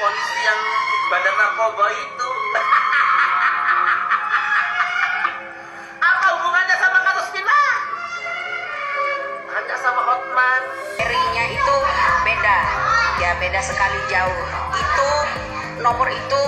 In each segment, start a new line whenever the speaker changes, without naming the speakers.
polisi yang badan narkoba itu. Apa hubungannya sama kasus Vina? Hanya sama Hotman.
Serinya itu beda, ya beda sekali jauh. Itu nomor itu.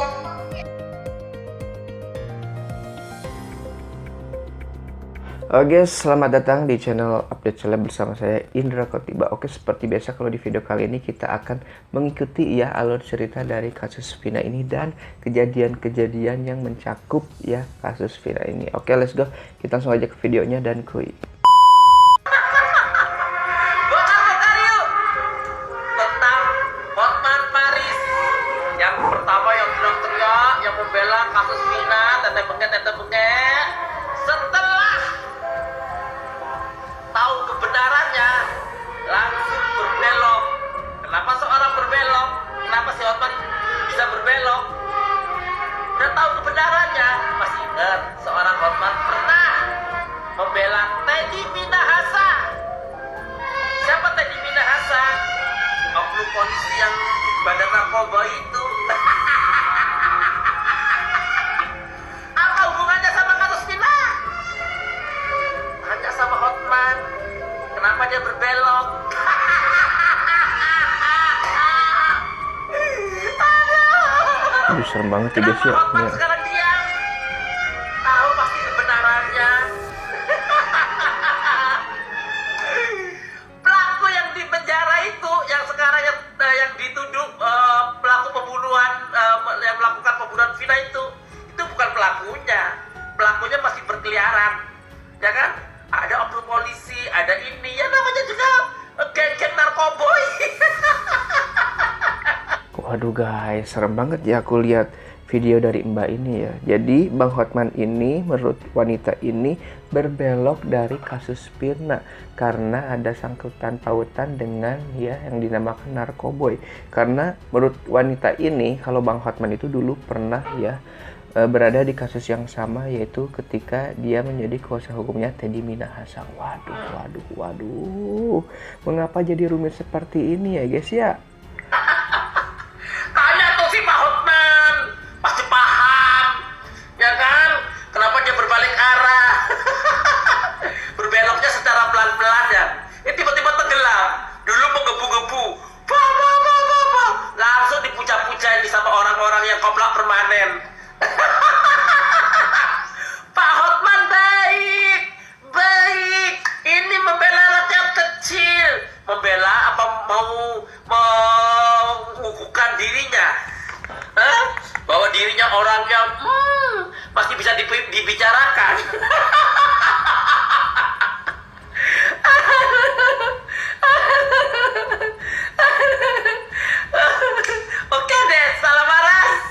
Oke, selamat datang di channel Update Seleb bersama saya Indra Kotiba. Oke, seperti biasa kalau di video kali ini kita akan mengikuti ya alur cerita dari kasus Vina ini dan kejadian-kejadian yang mencakup ya kasus Vina ini. Oke, let's go. Kita langsung aja ke videonya dan kuy.
Bongkar yuk tentang Hotman Paris. Yang pertama yang teriak-teriak, yang membela kasus Vina, tete bengek. Setelah tahu kebenarannya, langsung berbelok. Kenapa seorang berbelok? Kenapa si Hotman bisa berbelok? Udah tahu kebenarannya, masih ingat seorang Hotman pernah membela Teddy Minahasa. Siapa Teddy Minahasa? Oknum polisi yang badan narkoba itu. Apa hubungannya sama kasus Vina? Hanya sama Hotman. Kenapa dia berbelok?
Aduh, serem banget ya guys ya.
Hotman sekarang diam? Tahu pasti kebenarannya. Pelaku yang di penjara itu, yang sekarang yang dituduh pelaku pembunuhan, yang melakukan pembunuhan Vina itu bukan pelakunya. Pelakunya masih berkeliaran, ya kan? Ada oknum polisi, ada ini, ya namanya juga geng-geng narkoboy.
Waduh guys, serem banget ya aku lihat video dari Mbak ini ya. Jadi Bang Hotman ini menurut wanita ini berbelok dari kasus Vina karena ada sangkutan pautan dengan ya yang dinamakan narkoboy. Karena menurut wanita ini kalau Bang Hotman itu dulu pernah ya berada di kasus yang sama, yaitu ketika dia menjadi kuasa hukumnya Teddy Minahasa. Waduh, mengapa jadi rumit seperti ini ya guys ya?
Tanya tuh si Pak Hotman, pasti paham, ya kan? Kenapa dia berbalik arah? Berbeloknya secara pelan-pelan ya. Tiba-tiba tenggelam, dulu menggebu-gebu, langsung dipuja-puja ini sama orang-orang yang koplak permanen. Pak Hotman baik. Ini membela rakyat kecil. Membela apa mau mengukuhkan dirinya? Bahwa dirinya orang yang masih bisa dibicarakan. Oke deh, salam waras.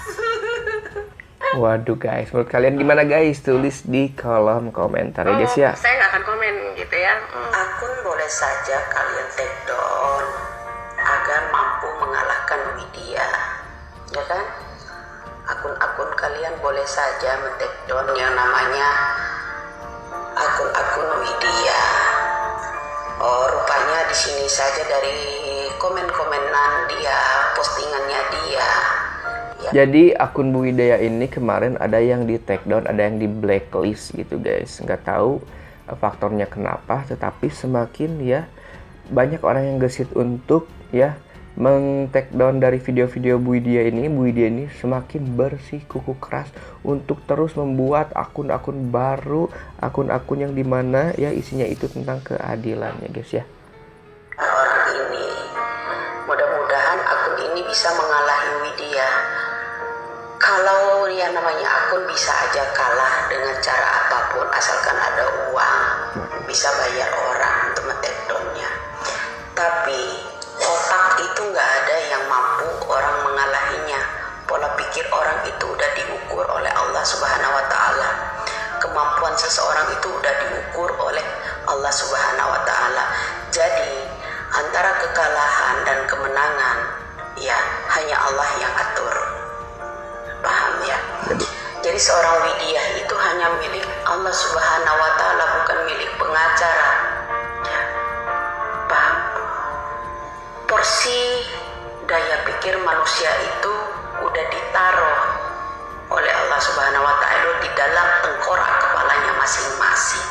Waduh guys, menurut kalian gimana guys? Tulis di kolom komentar ya guys ya.
Saya nggak akan komen gitu ya.
Akun boleh saja kalian take down agar mampu mengalahkan Widya, ya kan? Akun-akun kalian boleh saja men-take down yang namanya akun-akun Widya. Oh, rupanya di sini saja dari komen-komenan dia, postingannya dia.
Jadi akun Bu Widya ini kemarin ada yang di take down, ada yang di blacklist gitu guys. Nggak tahu faktornya kenapa, tetapi semakin ya banyak orang yang gesit untuk ya meng-take down dari video-video Bu Widya ini semakin bersikukuh keras untuk terus membuat akun-akun baru, akun-akun yang dimana ya isinya itu tentang keadilan ya guys ya.
Orang ini, mudah-mudahan akun ini bisa mengalahi Widya. Kalau yang namanya akun bisa aja kalah dengan cara apapun asalkan ada uang, bisa bayar orang untuk men-take down-nya. Tapi otak itu nggak ada yang mampu orang mengalahinya. Pola pikir orang itu udah diukur oleh Allah Subhanahu wa Ta'ala. Kemampuan seseorang itu udah diukur oleh Allah Subhanahu wa Ta'ala. Jadi antara kekalahan dan kemenangan ya hanya Allah yang atur. Paham ya? Jadi seorang Widya itu hanya milik Allah Subhanahu wa Ta'ala, bukan milik pengacara. Ya. Paham? Porsi daya pikir manusia itu udah ditaruh oleh Allah Subhanahu wa Ta'ala di dalam tengkorak kepalanya masing-masing.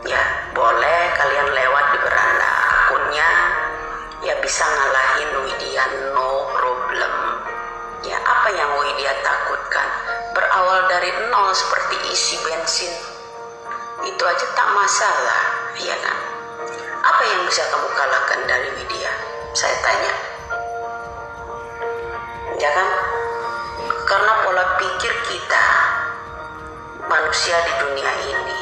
Ya, boleh kalian lewat di beranda akunnya, ya bisa ngalahin Widya, no problem. Ya, apa yang Widya takutkan? Berawal dari nol seperti isi bensin, itu aja tak masalah, ya kan? Apa yang bisa kamu kalahkan dari Widya? Saya tanya. Ya kan? Karena pola pikir kita, manusia di dunia ini,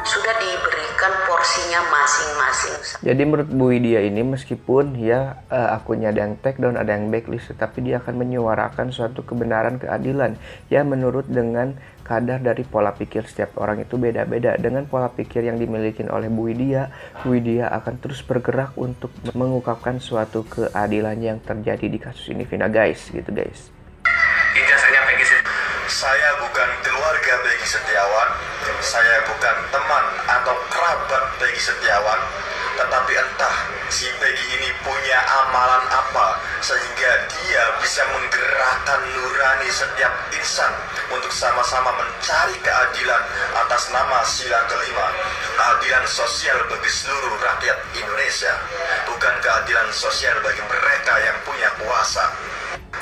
sudah diberikan porsinya masing-masing.
Jadi menurut Bu Widya ini, meskipun ya akunnya ada yang take down, ada yang backlist, tetapi dia akan menyuarakan suatu kebenaran, keadilan ya menurut dengan kadar dari pola pikir setiap orang itu beda-beda. Dengan pola pikir yang dimiliki oleh Bu Widya akan terus bergerak untuk mengungkapkan suatu keadilan yang terjadi di kasus ini, Vina, guys, gitu guys.
Ijazahnya Peggy Setiawan. Saya bukan keluarga Peggy Setiawan, saya bukan teman atau kerabat Peggy Setiawan, tetapi entah si Peggy ini punya amalan apa sehingga dia bisa menggerakkan nurani setiap insan untuk sama-sama mencari keadilan atas nama sila kelima, keadilan sosial bagi seluruh rakyat Indonesia, bukan keadilan sosial bagi mereka yang punya kuasa.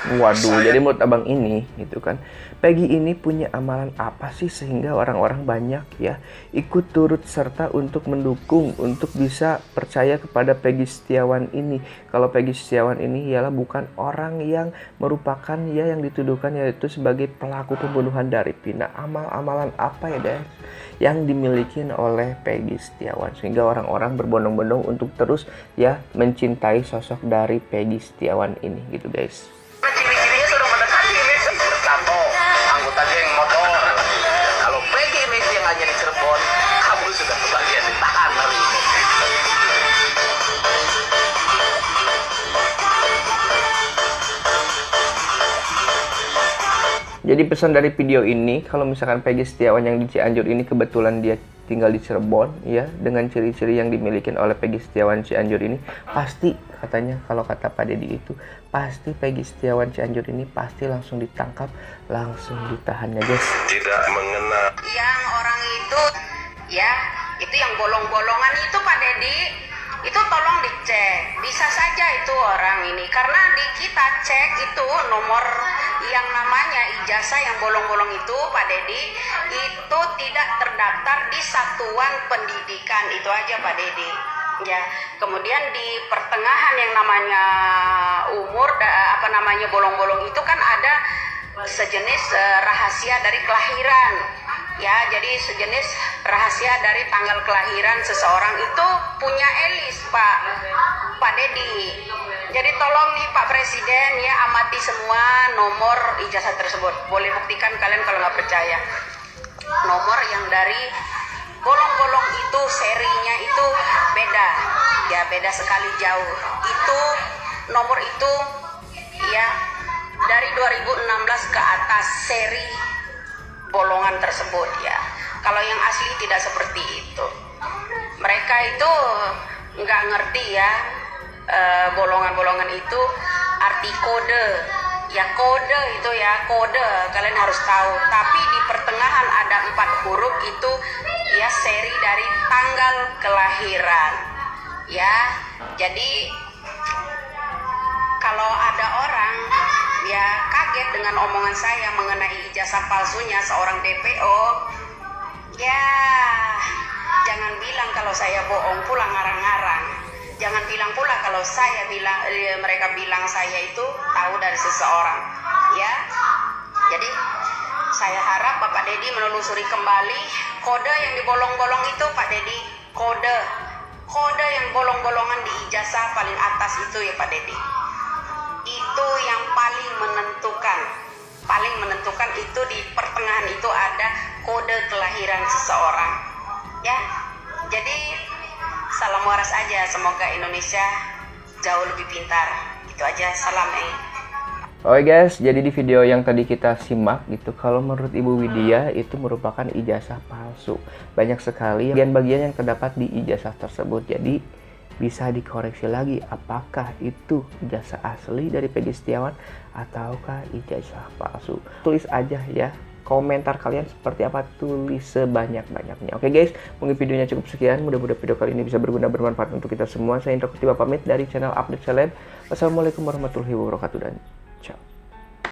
Waduh, jadi menurut abang ini gitu kan, Peggy ini punya amalan apa sih sehingga orang-orang banyak ya ikut turut serta untuk mendukung, untuk bisa percaya kepada Peggy Setiawan ini. Kalau Peggy Setiawan ini ialah bukan orang yang merupakan ya yang dituduhkan yaitu sebagai pelaku pembunuhan dari Vina. Amal-amalan apa ya guys yang dimiliki oleh Peggy Setiawan sehingga orang-orang berbondong-bondong untuk terus ya mencintai sosok dari Peggy Setiawan ini gitu guys.
Ciri-cirinya sudah mendekati ini. Tato, anggota geng motor. Kalau Peggy ini yang hanya di Cirebon, kamu sudah kebagian ditahan hari ini.
Jadi pesan dari video ini, kalau misalkan Peggy Setiawan yang di Cianjur ini kebetulan dia tinggal di Cirebon ya, dengan ciri-ciri yang dimiliki oleh Peggy Setiawan Cianjur ini, pasti katanya kalau kata Pak Deddy itu, pasti Peggy Setiawan Cianjur ini pasti langsung ditangkap, langsung ditahannya guys.
Tidak mengenal.
Yang orang itu ya, itu yang bolong-bolongan itu Pak Deddy, itu tolong dicek. Bisa saja itu orang ini, karena di kita cek itu nomor yang namanya ijazah yang bolong-bolong itu Pak Deddy itu tidak terdaftar di satuan pendidikan, itu aja Pak Deddy ya. Kemudian di pertengahan yang namanya umur apa namanya bolong-bolong itu kan ada sejenis rahasia dari kelahiran ya, jadi sejenis rahasia dari tanggal kelahiran seseorang itu punya Elis Pak Deddy. Jadi tolong nih Pak Presiden ya, amati semua nomor ijazah tersebut. Boleh buktikan kalian kalau nggak percaya. Nomor yang dari bolong-bolong itu serinya itu beda ya, beda sekali jauh. Itu nomor itu ya dari 2016 ke atas seri bolongan tersebut ya. Kalau yang asli tidak seperti itu. Mereka itu nggak ngerti ya bolongan-bolongan itu arti kode ya, kode itu ya, kode kalian harus tahu. Tapi di pertengahan ada 4 huruf itu ya seri dari tanggal kelahiran ya. Jadi kalau ada orang ya kaget dengan omongan saya mengenai ijazah palsunya seorang DPO, ya jangan bilang kalau saya bohong pula ngarang-ngarang. Jangan bilang pula kalau saya bilang mereka bilang saya itu tahu dari seseorang ya. Jadi saya harap Bapak Deddy menelusuri kembali kode yang dibolong-bolong itu Pak Deddy, kode yang bolong-bolongan di ijazah paling atas itu ya Pak Deddy. Itu yang paling menentukan itu di pertengahan itu ada kode kelahiran seseorang ya. Jadi salam waras aja, semoga Indonesia jauh lebih pintar. Itu aja, salam
Oke guys, jadi di video yang tadi kita simak gitu, kalau menurut Ibu Widya itu merupakan ijazah palsu. Banyak sekali bagian-bagian yang terdapat di ijazah tersebut. Jadi bisa dikoreksi lagi apakah itu ijazah asli dari Peggy Setiawan ataukah ijazah palsu. Tulis aja ya komentar kalian seperti apa, tulis sebanyak-banyaknya. Oke guys, mungkin videonya cukup sekian. Mudah-mudahan video kali ini bisa berguna, bermanfaat untuk kita semua. Saya Indra Kutiwa pamit dari channel Update Celeb. Wassalamualaikum warahmatullahi wabarakatuh dan ciao.